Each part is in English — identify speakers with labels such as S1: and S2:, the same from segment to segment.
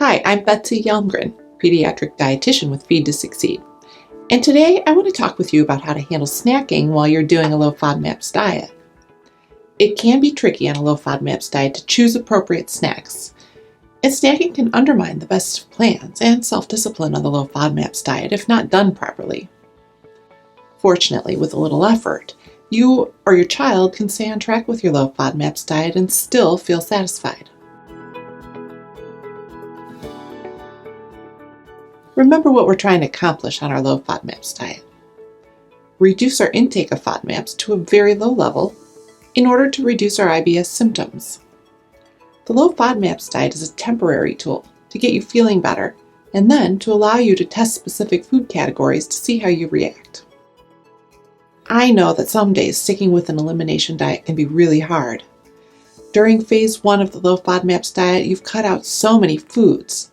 S1: Hi, I'm Betsy Yelmgren, pediatric dietitian with Feed to Succeed. And today I want to talk with you about how to handle snacking while you're doing a low FODMAPs diet. It can be tricky on a low FODMAPs diet to choose appropriate snacks. And snacking can undermine the best plans and self-discipline on the low FODMAPs diet if not done properly. Fortunately, with a little effort, you or your child can stay on track with your low FODMAPs diet and still feel satisfied. Remember what we're trying to accomplish on our low FODMAPs diet. Reduce our intake of FODMAPs to a very low level in order to reduce our IBS symptoms. The low FODMAPs diet is a temporary tool to get you feeling better and then to allow you to test specific food categories to see how you react. I know that some days sticking with an elimination diet can be really hard. During phase 1 of the low FODMAPs diet, you've cut out so many foods.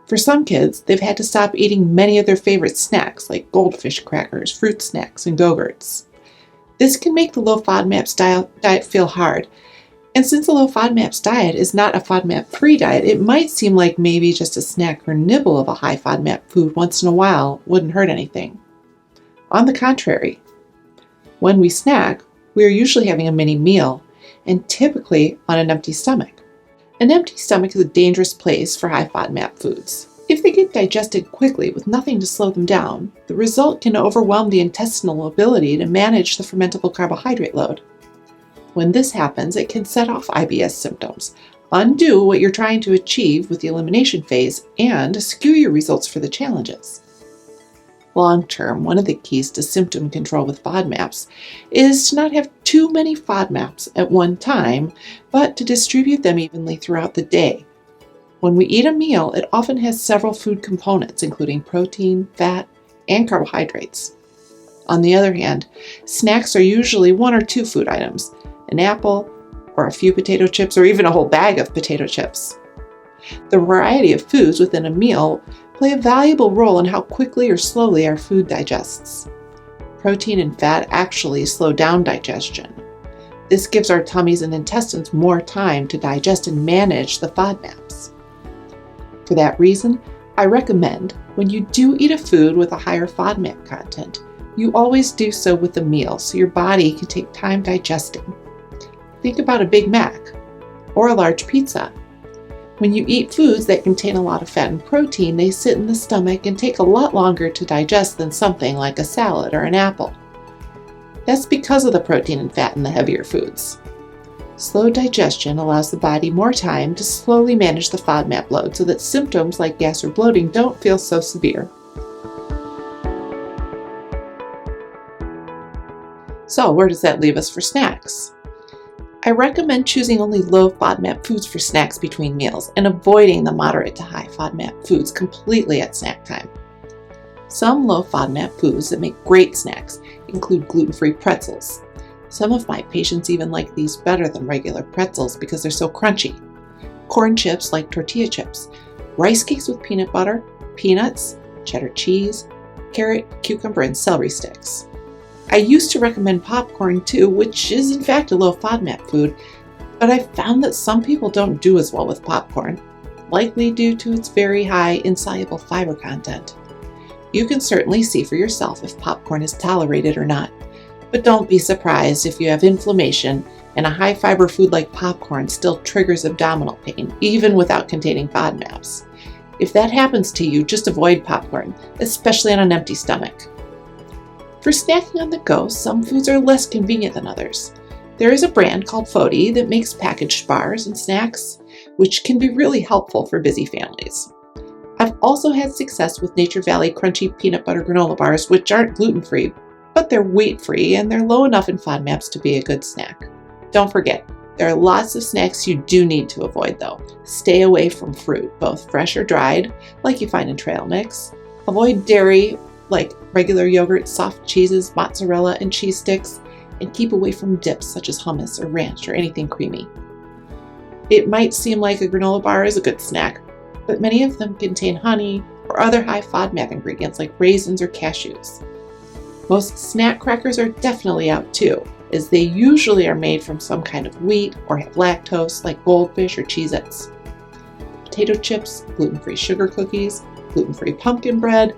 S1: For some kids, they've had to stop eating many of their favorite snacks like goldfish crackers, fruit snacks, and Go-Gurts. This can make the low FODMAPs diet feel hard. And since the low FODMAPs diet is not a FODMAP-free diet, it might seem like maybe just a snack or nibble of a high FODMAP food once in a while wouldn't hurt anything. On the contrary, when we snack, we are usually having a mini meal and typically on an empty stomach. An empty stomach is a dangerous place for high FODMAP foods. If they get digested quickly with nothing to slow them down, the result can overwhelm the intestinal ability to manage the fermentable carbohydrate load. When this happens, it can set off IBS symptoms, undo what you're trying to achieve with the elimination phase, and skew your results for the challenges. Long term, one of the keys to symptom control with FODMAPs is to not have too many FODMAPs at one time, but to distribute them evenly throughout the day. When we eat a meal, it often has several food components, including protein, fat, and carbohydrates. On the other hand, snacks are usually 1 or 2 food items, an apple, or a few potato chips, or even a whole bag of potato chips. The variety of foods within a meal play a valuable role in how quickly or slowly our food digests. Protein and fat actually slow down digestion. This gives our tummies and intestines more time to digest and manage the FODMAPs. For that reason, I recommend when you do eat a food with a higher FODMAP content, you always do so with a meal so your body can take time digesting. Think about a Big Mac or a large pizza. When you eat foods that contain a lot of fat and protein, they sit in the stomach and take a lot longer to digest than something like a salad or an apple. That's because of the protein and fat in the heavier foods. Slow digestion allows the body more time to slowly manage the FODMAP load so that symptoms like gas or bloating don't feel so severe. So, where does that leave us for snacks? I recommend choosing only low FODMAP foods for snacks between meals and avoiding the moderate to high FODMAP foods completely at snack time. Some low FODMAP foods that make great snacks include gluten-free pretzels. Some of my patients even like these better than regular pretzels because they're so crunchy. Corn chips like tortilla chips, rice cakes with peanut butter, peanuts, cheddar cheese, carrot, cucumber, and celery sticks. I used to recommend popcorn too, which is in fact a low FODMAP food, but I've found that some people don't do as well with popcorn, likely due to its very high insoluble fiber content. You can certainly see for yourself if popcorn is tolerated or not, but don't be surprised if you have inflammation and a high fiber food like popcorn still triggers abdominal pain, even without containing FODMAPs. If that happens to you, just avoid popcorn, especially on an empty stomach. For snacking on the go, some foods are less convenient than others. There is a brand called FODMAP that makes packaged bars and snacks, which can be really helpful for busy families. I've also had success with Nature Valley crunchy peanut butter granola bars, which aren't gluten-free, but they're wheat-free and they're low enough in FODMAPs to be a good snack. Don't forget, there are lots of snacks you do need to avoid though. Stay away from fruit, both fresh or dried, like you find in trail mix. Avoid dairy, like regular yogurt, soft cheeses, mozzarella, and cheese sticks, and keep away from dips such as hummus or ranch or anything creamy. It might seem like a granola bar is a good snack, but many of them contain honey or other high FODMAP ingredients like raisins or cashews. Most snack crackers are definitely out too, as they usually are made from some kind of wheat or have lactose like goldfish or Cheez-Its. potato chips, gluten-free sugar cookies, gluten-free pumpkin bread.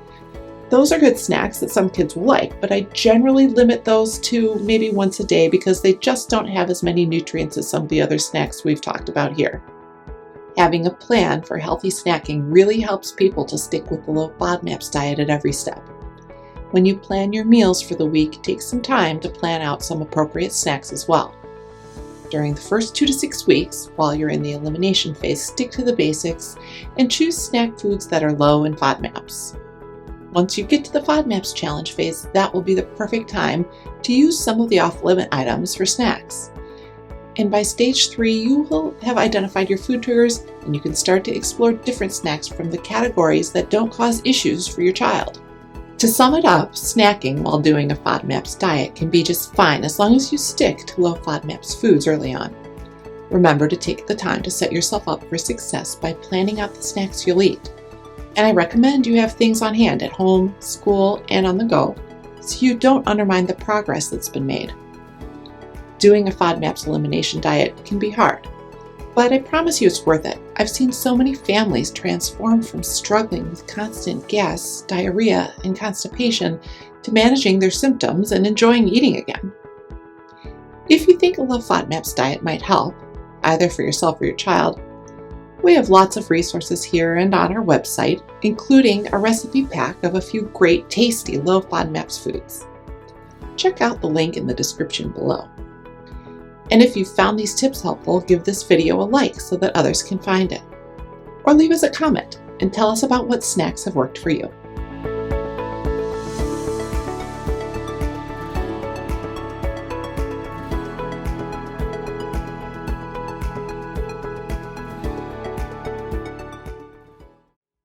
S1: Those are good snacks that some kids will like, but I generally limit those to maybe once a day because they just don't have as many nutrients as some of the other snacks we've talked about here. Having a plan for healthy snacking really helps people to stick with the low FODMAPs diet at every step. When you plan your meals for the week, take some time to plan out some appropriate snacks as well. During the first 2 to 6 weeks, while you're in the elimination phase, stick to the basics and choose snack foods that are low in FODMAPs. Once you get to the FODMAPs challenge phase, that will be the perfect time to use some of the off-limit items for snacks. And by stage 3, you will have identified your food triggers and you can start to explore different snacks from the categories that don't cause issues for your child. To sum it up, snacking while doing a FODMAPs diet can be just fine as long as you stick to low FODMAPs foods early on. Remember to take the time to set yourself up for success by planning out the snacks you'll eat. And I recommend you have things on hand at home, school, and on the go, so you don't undermine the progress that's been made. Doing a FODMAPs elimination diet can be hard, but I promise you it's worth it. I've seen so many families transform from struggling with constant gas, diarrhea, and constipation to managing their symptoms and enjoying eating again. If you think a low FODMAPs diet might help, either for yourself or your child, we have lots of resources here and on our website, including a recipe pack of a few great, tasty low FODMAPs foods. Check out the link in the description below. And if you found these tips helpful, give this video a like so that others can find it. Or leave us a comment and tell us about what snacks have worked for you.